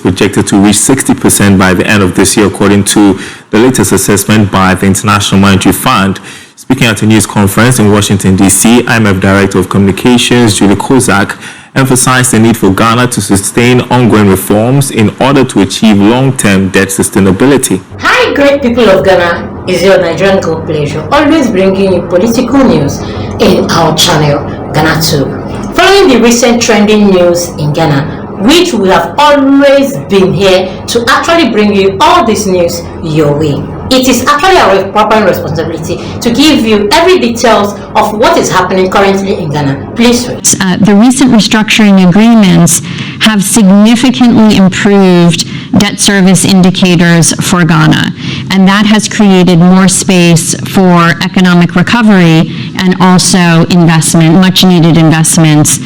projected to reach 60% by the end of this year, according to the latest assessment by the International Monetary Fund. Speaking at a news conference in Washington, D.C., IMF Director of Communications, Julie Kozak, emphasized the need for Ghana to sustain ongoing reforms in order to achieve long-term debt sustainability. Hi, great people of Ghana. Is your Nigerian God pleasure always bringing you political news in our channel, Ghanatube. Following the recent trending news in Ghana, which we have always been here to actually bring you all this news your way. It is actually our proper responsibility to give you every details of what is happening currently in Ghana. Please wait. The recent restructuring agreements have significantly improved debt service indicators for Ghana, and that has created more space for economic recovery and also investment, much needed investments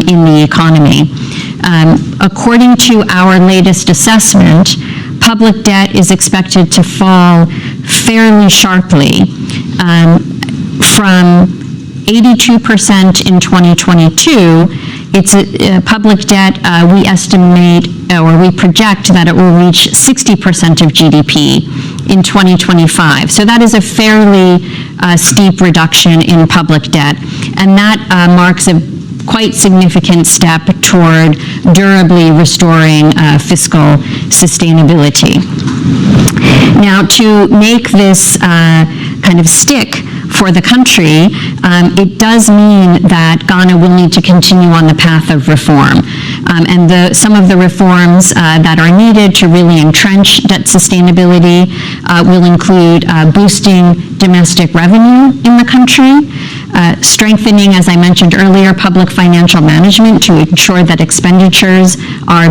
in the economy. According to our latest assessment, public debt is expected to fall fairly sharply from 82% in 2022. It's public debt, we estimate or we project that it will reach 60% of GDP in 2025. So that is a fairly steep reduction in public debt, and that marks a quite significant step toward durably restoring fiscal sustainability. Now, to make this kind of stick for the country, it does mean that Ghana will need to continue on the path of reform. And some of the reforms that are needed to really entrench debt sustainability will include boosting domestic revenue in the country, strengthening, as I mentioned earlier, public financial management to ensure that expenditures are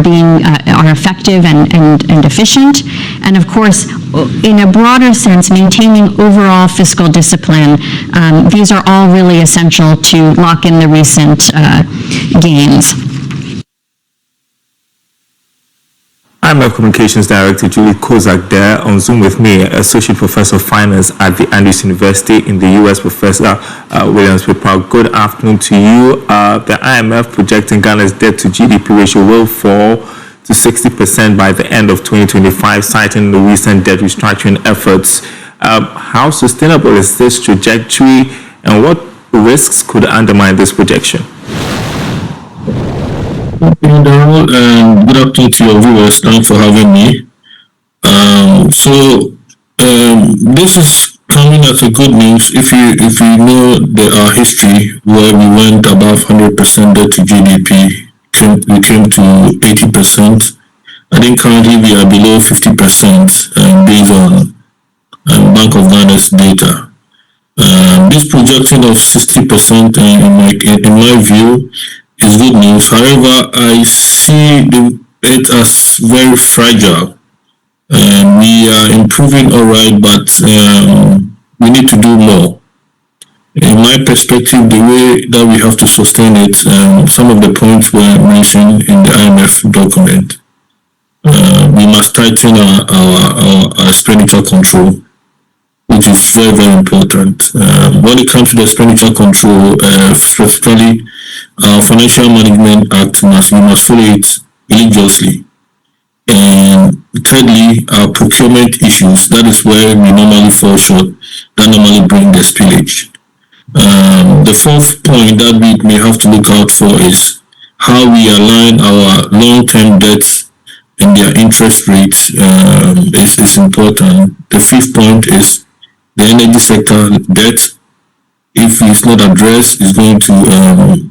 effective and efficient, and of course, in a broader sense, maintaining overall fiscal discipline. These are all really essential to lock in the recent gains. IMF Communications Director Julie Kozak there on Zoom with me, Associate Professor of Finance at the Andrews University in the US, Professor Williams Pipal. Good afternoon to you. The IMF projecting Ghana's debt to GDP ratio will fall to 60% by the end of 2025, citing the recent debt restructuring efforts. How sustainable is this trajectory, and what risks could undermine this projection? Good afternoon to your viewers. Thanks for having me. This is coming as a good news. If you know our history, where we went above 100% debt to GDP, we came to 80%. I think currently we are below 50% based on Bank of Ghana's data. This projection of 60% in my view is good news. However, I see it as very fragile. We are improving all right, but we need to do more. In my perspective, the way that we have to sustain it, some of the points were mentioned in the IMF document. We must tighten our expenditure control, which is very, very important. When it comes to the expenditure control, specifically, our Financial Management Act, we must follow it religiously. And thirdly, our procurement issues, that is where we normally fall short, that normally bring the spillage. The fourth point that we may have to look out for is how we align our long-term debts and their interest rates is important. The fifth point is the energy sector debt. If it's not addressed, is going to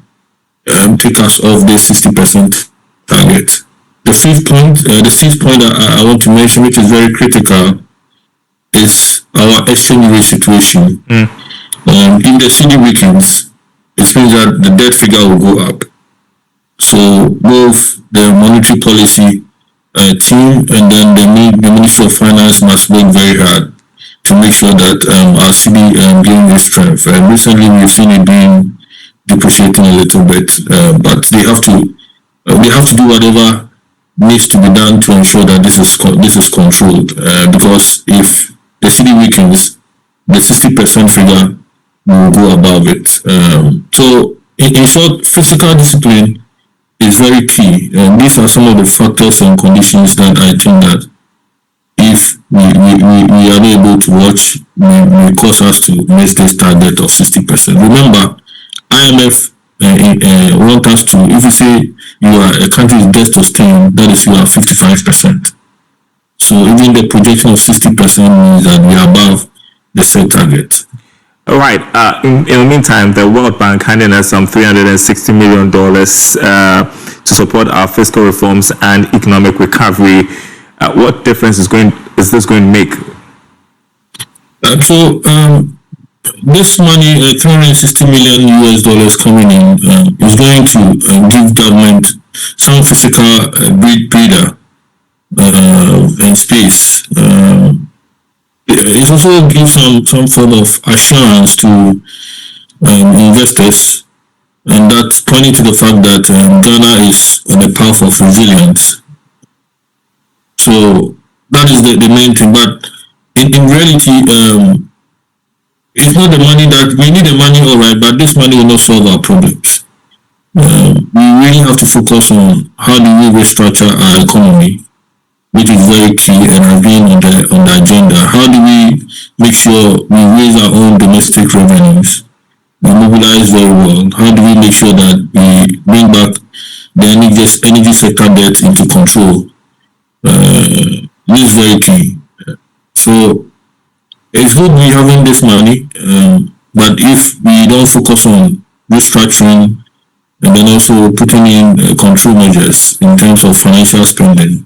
take us off the 60% target. The sixth point I want to mention, which is very critical, is our exchange rate situation. If the CD weakens, it means that the debt figure will go up. So both the monetary policy team and then the Ministry of Finance must work very hard to make sure that our CD gains strength. Recently, we've seen it being depreciating a little bit, but they have to do whatever needs to be done to ensure that this is controlled. Because if the CD weakens, the 60% figure will go above it. So, in short, fiscal discipline is very key. And these are some of the factors and conditions that I think that if we are not able to watch, may cause us to miss this target of 60%. Remember, IMF want us to, if you say you are a country's debt to sustain, that is you are 55%. So even the projection of 60% means that we are above the set target. All right. In the meantime, the World Bank handing us some $360 million to support our fiscal reforms and economic recovery. What difference is this going to make? This money, $360 million US coming in, is going to give government some fiscal breather and space. It also gives some form of assurance to investors, and that's pointing to the fact that Ghana is on a path of resilience. So that is the main thing. But in reality, it's not the money that we need. The money, all right, but this money will not solve our problems. We really have to focus on how do we restructure our economy, which is very key and has been on the agenda. How do we make sure we raise our own domestic revenues? We mobilize very well. How do we make sure that we bring back the energy sector debt into control? This is very key. So it's good we having this money, but if we don't focus on restructuring and then also putting in control measures in terms of financial spending,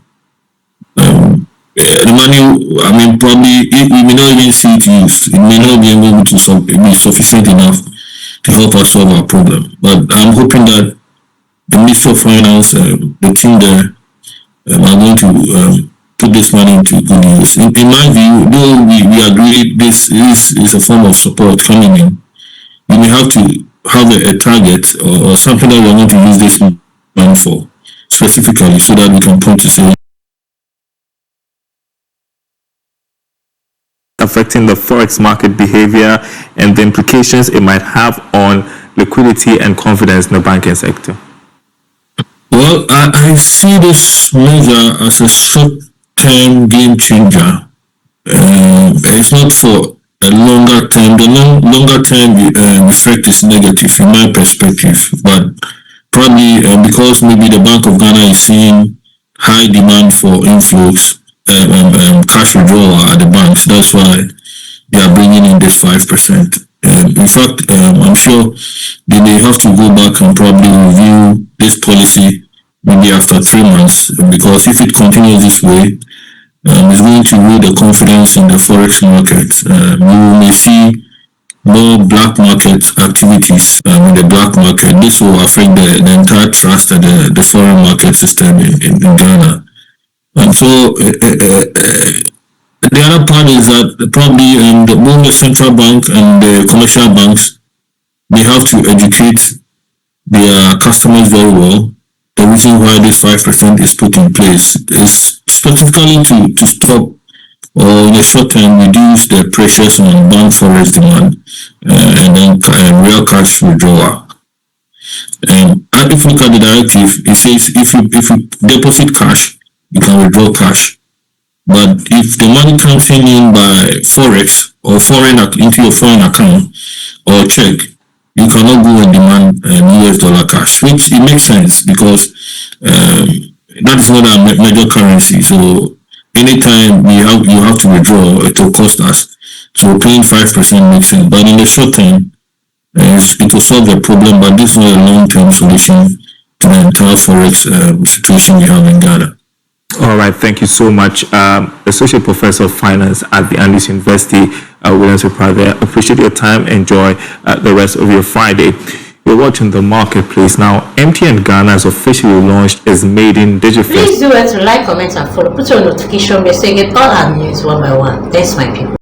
the money, I mean, probably we may not even see it used. It may not be able to be sufficient enough to help us solve our problem. But I'm hoping that the Ministry of Finance, the team there, are going to put this money into good use. In my view, though we agree this is a form of support coming in, we may have to have a target or something that we're going to use this money for specifically, so that we can point to say affecting the forex market behavior and the implications it might have on liquidity and confidence in the banking sector. Well, I see this measure as a short-term game changer. It's not for a longer term. The longer term effect is negative in my perspective, but probably because maybe the Bank of Ghana is seeing high demand for inflows, cash withdrawal at the banks. That's why they are bringing in this 5%. In fact, I'm sure they may have to go back and probably review this policy maybe after 3 months, because if it continues this way, it's going to erode the confidence in the forex market. We may see more black market activities in the black market. This will affect the entire trust and the foreign market system in Ghana. And so the other part is that probably both the central bank and the commercial banks, they have to educate their customers very well. The reason why this 5% is put in place is specifically to stop or in the short term reduce the pressures on bank forex demand and then real cash withdrawal. And if you look at the directive, it says if you deposit cash, you can withdraw cash. But if the money comes in by forex or into your foreign account or check, you cannot go and demand US dollar cash, which it makes sense because that is not a major currency. So anytime you have to withdraw, it will cost us. So paying 5% makes sense. But in the short term, it will solve the problem. But this is not a long-term solution to the entire forex situation we have in Ghana. All right, thank you so much. Associate Professor of Finance at the Andrews University, Williams there. Appreciate your time. Enjoy the rest of your Friday. You're watching The Marketplace. Now, MTN Ghana has officially launched its maiden digital. Please do it to like, comment, and follow. Put your notification bell so you get all our news one by one. Thanks, my people.